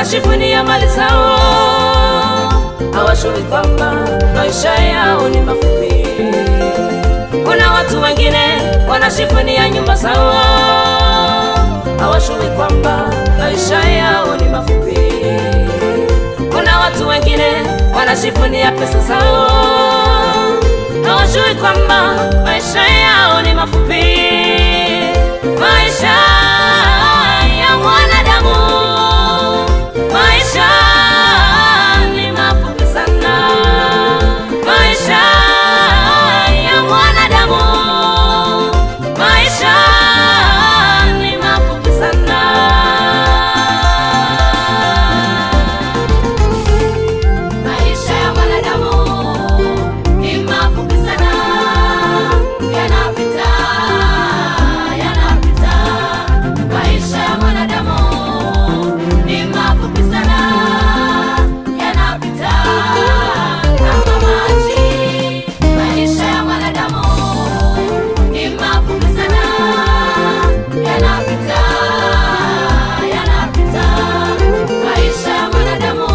wanashifunia mali zao, hawajui kwamba maisha yao ni mafupi. Kuna watu wengine wanashifunia nyumba zao, hawajui kwamba maisha yao ni mafupi. Kuna watu wengine wanashifunia pesa zao, hawajui kwamba maisha yao ni mafupi. Maisha ya mwanadamu, maisha ni mafupi sana. Maisha ya mwanadamu, maisha ni mafupi sana. Maisha ya mwanadamu ni mafupi sana, yanapita, yanapita. Maisha ya mwanadamu ni mafupi sana, yanapita kama maji. Maisha ya mwanadamu ni mafupi sana, yanapita, yanapita. Maisha ya mwanadamu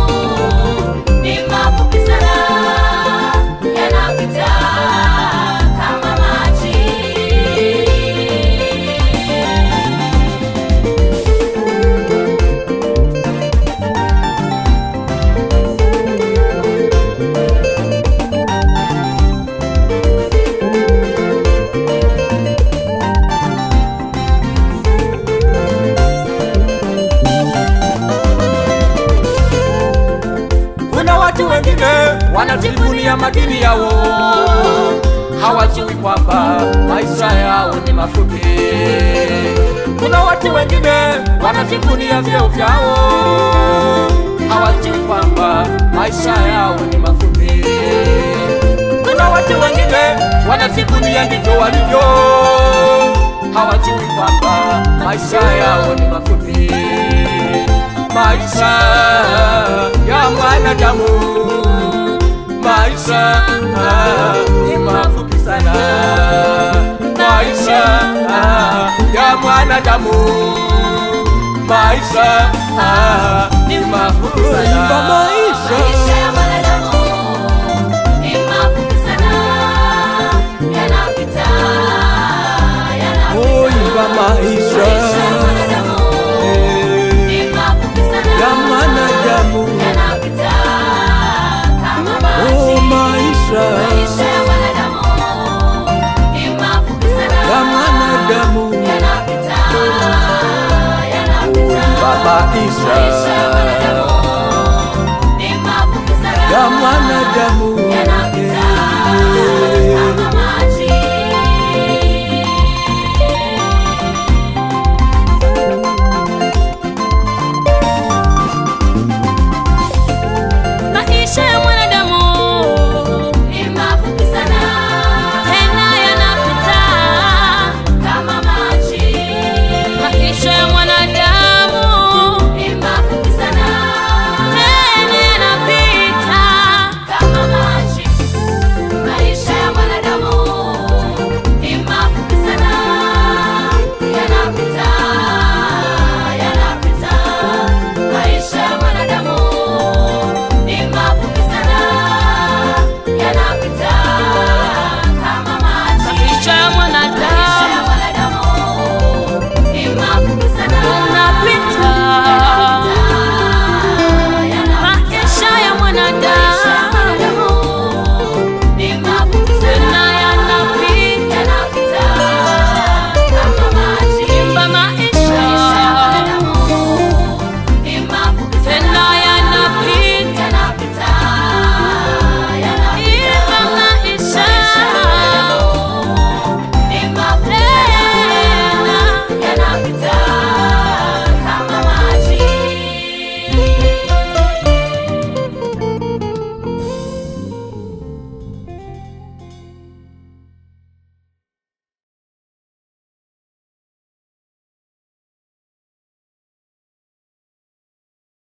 ni mafupi sana, yanapita kama maji. Kuna watu wengine wanajivunia madini yao, hawajui kwamba maisha yao ni mafupi. Kuna watu wengine wanajivunia vyeo vyao, hawajui kwamba maisha yao ni mafupi. Kuna watu wengine wanajivunia ndivyo walivyo, hawajui kwamba maisha yao ni mafupi. Maisha ya mwanadamu, maisha ni mafupi sana. Maisha ya mwanadamu, maisha ni mafupi sana. Maisha ya mwanadamu ni mafupi sana, yanapita, yanapita. Maisha ya mwanadamu ni mafupi sana, yanapita kama maji. Maisha ya mwanadamu ni mafupi sana, yanapita, yanapita. Maisha